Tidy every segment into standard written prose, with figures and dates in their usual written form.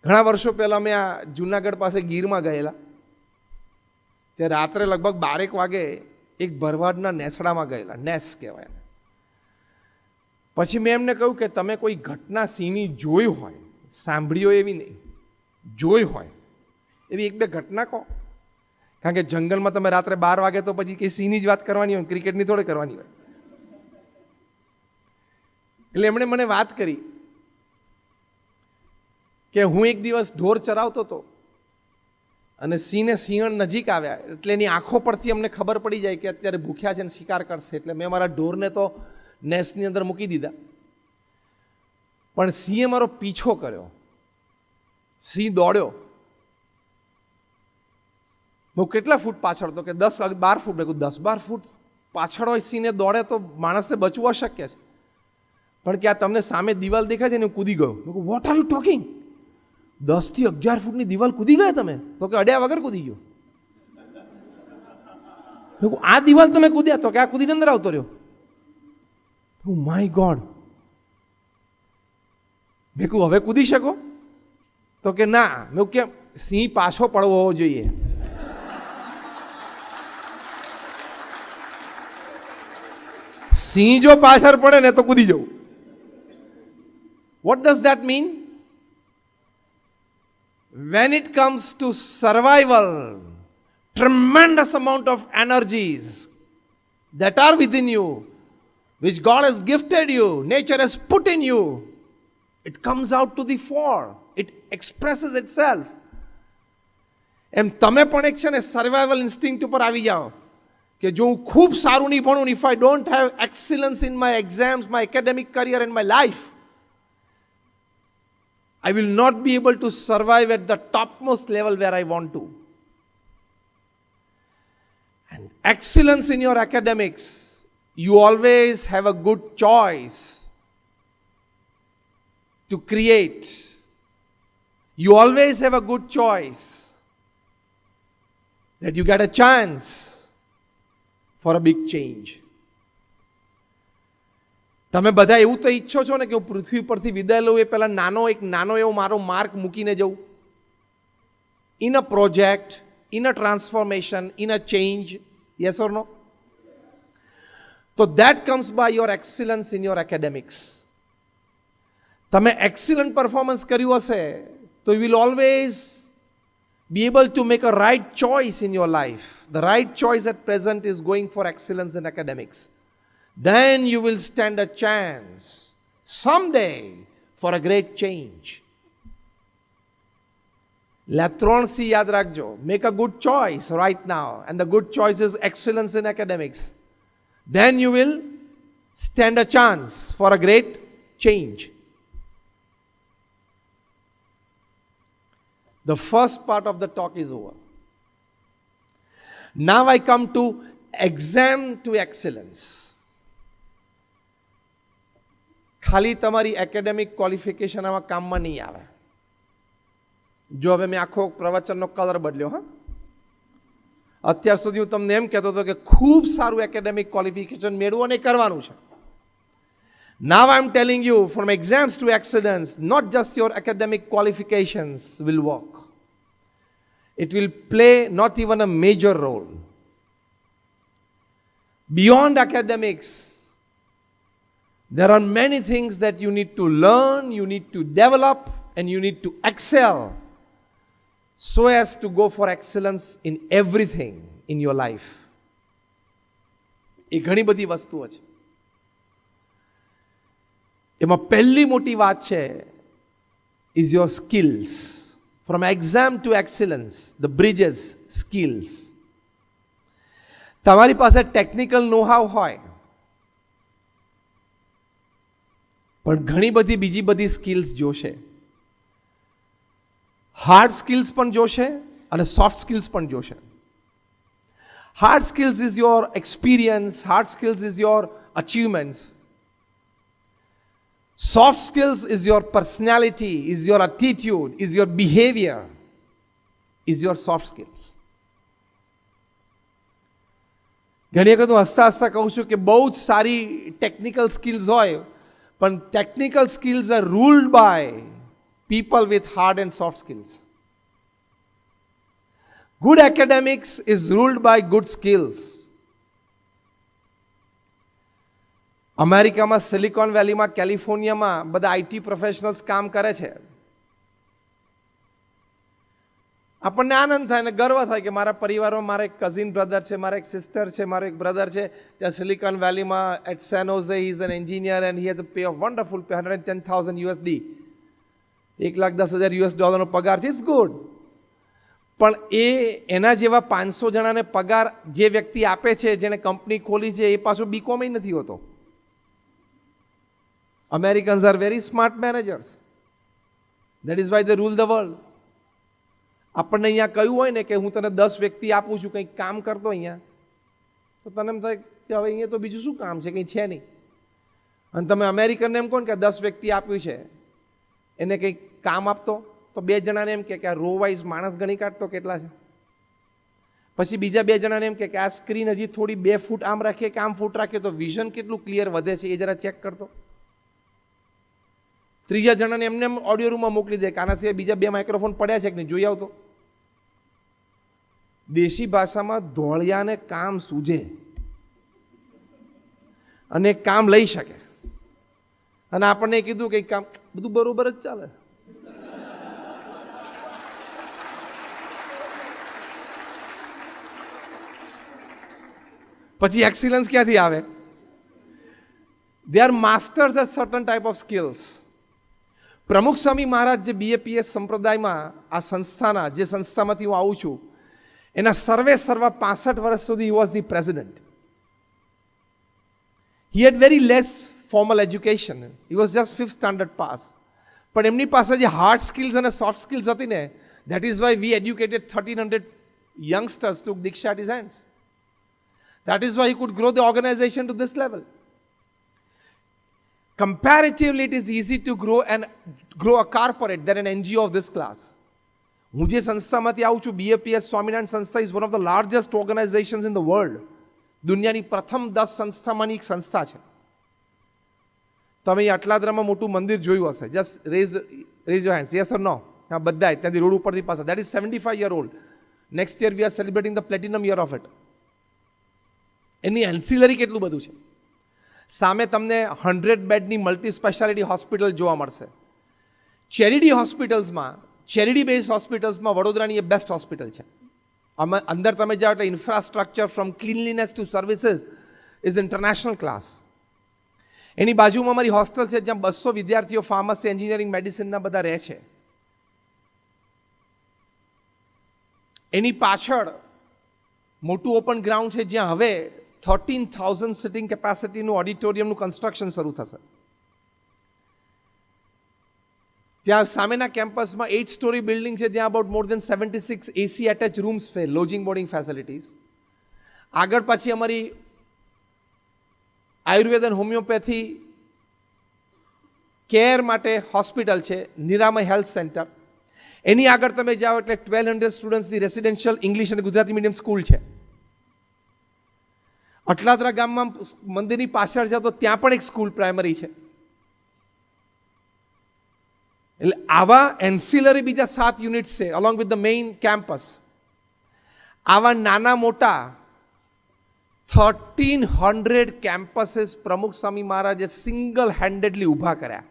ઘણા વર્ષો પહેલાં મેં આ જુનાગઢ પાસે ગીરમાં ગયેલા, તે રાત્રે લગભગ 12 વાગે એક ભરવાડના નેસડામાં ગયેલા, નેસ કહેવાય. પછી મેં એમને કહ્યું કે તમે કોઈ ઘટના સિંહની જોઈ હોય, સાંભળી હોય એવી નહીં, જોઈ હોય એવી 1-2 ઘટના કહો. કારણ કે જંગલમાં તમે રાત્રે 12 વાગે તો પછી કે સિંહની જ વાત કરવાની હોય, ક્રિકેટની થોડી કરવાની હોય. એટલે એમણે મને વાત કરી કે હું એક દિવસ ઢોર ચરાવતો હતો અને સિંહને સિંહણ નજીક આવ્યા એટલે એની આંખો પરથી અમને ખબર પડી જાય કે અત્યારે ભૂખ્યા છે ને શિકાર કરશે. એટલે મેં મારા ઢોરને તો નેસની અંદર મૂકી દીધા, પણ સિંહે મારો પીછો કર્યો. સિંહ દોડ્યો. હું કેટલા ફૂટ પાછળ તો કે 10-12 ફૂટ. મેં 10-12 ફૂટ પાછળ હોય સિંહને દોડે તો માણસને બચવું અશક્ય છે. પણ કે આ તમને સામે દિવાલ દેખાય છે ને, હું કૂદી ગયો. મેં કહ્યું વોટ આર યુ ટોકિંગ? 10 થી 11 ફૂટની દિવાલ કૂદી ગયા તમે? તો કે અડ્યા વગર કૂદી ગયો. મેં કહ્યું આ દિવાલ તમે કૂદ્યા? તો કે આ કૂદીને અંદર આવતો રહ્યો. My God. મેં કહ્યું હવે કૂદી શકો? તો કે ના. મેં કેમ? સિંહ પાછો પડવો હોવો જોઈએ. સિંહ જો પાછળ પડે ને તો કૂદી જવું. What does that mean? When it comes to survival, tremendous amount of energies that are within you, which God has gifted you, nature has put in you, it comes out to the fore. It expresses itself. એમ તમે પણ એક છે ને survival instinct ઉપર આવી જાઓ કે જો હું ખૂબ સારું નહીં ભણું, if I don't have excellence in my exams, my academic career and my life, I will not be able to survive at the topmost level where I want to. And excellence in your academics, you always have a good choice to create. You always have a good choice that you get a chance for a big change. તમે બધા એવું તો ઈચ્છો છો ને કે હું પૃથ્વી પરથી વિદાય લઉં એ પહેલા નાનો એવો મારો માર્ક મૂકીને જઉં, in a project, in a transformation, in a change. Yes or no? તો that comes by your excellence in your academics. તમે એક્સિલન્ટ પરફોર્મન્સ કર્યું હશે તો you will always be able to make a right choice in your life. The right choice at present is going for excellence in academics. Then you will stand a chance someday for a great change. Latron C yaad rakhjo. Make a good choice right now, and the good choice is excellence in academics. Then you will stand a chance for a great change. The first part of the talk is over. Now I come to exam to excellence. ખાલી તમારી academic qualification આમાં કામમાં નહીં આવે. જો હવે મેં આખો પ્રવચનનો કલર બદલ્યો. હા, અત્યાર સુધી હું તમને એમ કહેતો હતો કે ખૂબ સારું એકેડેમિક ક્વોલિફિકેશન મેળવો અને કરવાનું છે. Now I am telling you, from exams to excellence, not just your academic qualifications will work. It will play not even a major role. Beyond academics, there are many things that you need to learn, you need to develop, and you need to excel so as to go for excellence in everything in your life. એ ઘણી બધી વસ્તુઓ છે. એમાં પહેલી મોટી વાત છે is your skills. From exam to excellence, the bridges, skills. તમારી પાસે ટેકનિકલ નો-હાવ હોય પણ ઘણી બધી બીજી બધી સ્કિલ્સ જોશે. હાર્ડ સ્કિલ્સ પણ જોશે અને સોફ્ટ સ્કિલ્સ પણ જોશે. Hard skills is your experience, hard skills is your achievements. Soft skills is your personality, is your attitude, is your behavior, is your soft skills. ઘણી વખત હું હસતા હસતા કહું છું કે બહુ જ સારી ટેકનિકલ સ્કિલ્સ હોય પણ technical skills are ruled by people with hard and soft skills. Good academics is ruled by good skills. અમેરિકામાં સિલિકોન વેલીમાં કેલિફોર્નિયામાં બધા આઈટી પ્રોફેશનલ્સ કામ કરે છે. આપણને આનંદ થાય અને ગર્વ થાય કે મારા પરિવારમાં મારા એક કઝિન બ્રધર છે, મારા એક સિસ્ટર છે, મારો એક બ્રધર છે ત્યાં સિલિકોન વેલીમાં at San Jose he is an engineer and he has a pay of wonderful pay $110,000 $1,10,000 નો પગાર છે. It's good. પણ એના જેવા 500 જણાને પગાર જે વ્યક્તિ આપે છે, જેણે કંપની ખોલી છે, એ પાછો બીકોમ નથી હોતો. Americans are very smart managers. That is why they rule the world. આપણને અહીંયા કહ્યું હોય ને કે હું તને 10 વ્યક્તિ આપું છું, કંઈક કામ કરતો અહીંયા, તો તને એમ થાય કે હવે અહીંયા તો બીજું શું કામ છે, કંઈ છે નહીં. અને તમે અમેરિકનને એમ કહો ને કે 10 વ્યક્તિ આપ્યું છે, એને કંઈક કામ આપતો, તો 2 જણાને એમ કે આ રો વાઇઝ માણસ ગણી કાઢતો કેટલા છે. પછી બીજા 2 જણાને એમ કે આ સ્ક્રીન હજી થોડી 2 ફૂટ આમ રાખીએ કે આમ ફૂટ રાખીએ તો વિઝન કેટલું ક્લિયર વધે છે એ જરા ચેક કરતો. ત્રીજા જણાને એમને ઓડિયો રૂમમાં મોકલી દે કે આના સિવાય બીજા 2 માઇક્રોફોન પડ્યા છે કે નહીં જોઈ આવતો. દેશી ભાષામાં ધોળિયાને કામ સૂજે અને કામ લઈ શકે. અને આપણને કીધું કે કામ બધું બરોબર જ ચાલે. પછી એક્સિલન્સ ક્યાંથી આવે? They are masters at certain type of skills. પ્રમુખ સ્વામી મહારાજ જે બીએપીએસ સંપ્રદાયમાં આ સંસ્થાના જે સંસ્થામાંથી હું આવું છું એના સર્વે 65 વર્ષ સુધી he was the president. He had very less formal education. He was just 5th standard pass. પણ એમની પાસે જે હાર્ડ સ્કિલ્સ અને સોફ્ટ સ્કિલ્સ હતી ને, that is why we educated 1300 youngsters took Diksha at his hands. That is why he could grow the organization to this level. Comparatively, it is easy to grow a corporate than an NGO of this class. હું જે સંસ્થામાંથી આવું છું, BAPS Swaminarayan સંસ્થા is one of the largest organisations in the world. દુનિયાની પ્રથમ 10 સંસ્થામાંની એક સંસ્થા છે. તમે અટલાદરામાં મોટું મંદિર જોયું હશે. Just raise your hands, yes or no? હા, બધા ત્યાંથી રોડ ઉપરથી પાસે. That is 75 year old. Next year we are celebrating the platinum year of it. એની એન્સિલરી કેટલું બધું છે. સામે તમને 100 બેડની મલ્ટી સ્પેશિયાલિટી હોસ્પિટલ જોવા મળશે. ચેરિટી હોસ્પિટલ્સમાં, ચેરિટી બેઝ હોસ્પિટલ્સમાં વડોદરાની એ બેસ્ટ હોસ્પિટલ છે. અંદર તમે જાઓ એટલે infrastructure from cleanliness to services is international class. એની બાજુમાં અમારી હોસ્ટેલ છે જ્યાં 200 વિદ્યાર્થીઓ ફાર્મસી, એન્જિનિયરિંગ, મેડિસિનના બધા રહે છે. એની પાછળ મોટું ઓપન ગ્રાઉન્ડ છે જ્યાં હવે 13,000 સિટિંગ કેપેસિટીનું ઓડિટોરિયમનું કન્સ્ટ્રક્શન શરૂ થશે. ત્યાં સામેના કેમ્પસમાં 8 સ્ટોરી બિલ્ડિંગ છે જ્યાં about more than 76 AC attach rooms છે, લોજિંગ બોર્ડિંગ ફેસિલિટીઝ. આગળ પછી અમારી આયુર્વેદ અને હોમિયોપેથી કેર માટે હોસ્પિટલ છે, નિરામય હેલ્થ સેન્ટર. એની આગળ તમે જાઓ એટલે 1200 સ્ટુડન્ટ્સની રેસિડેન્શિયલ ઇંગ્લિશ અને ગુજરાતી મીડિયમ સ્કૂલ છે. અટલાદરા ગામમાં મંદિરની પાછળ જાઓ તો ત્યાં પણ એક સ્કૂલ પ્રાઇમરી છે. એટલે આવા એન્સિલરી બીજા 7 યુનિટ્સ છે along with the main campus. આવા નાના મોટા 1300 કેમ્પસીસ પ્રમુખ સ્વામી મહારાજે સિંગલ હેન્ડેડલી ઊભા કર્યા.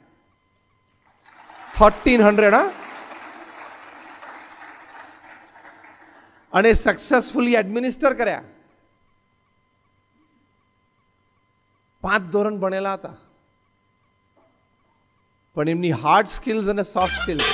1300 હા, અને સક્સેસફુલી એડમિનિસ્ટર કર્યા. 5 ધોરણ ભણેલા હતા, પણ એમની હાર્ડ સ્કિલ્સ અને સોફ્ટ સ્કિલ્સ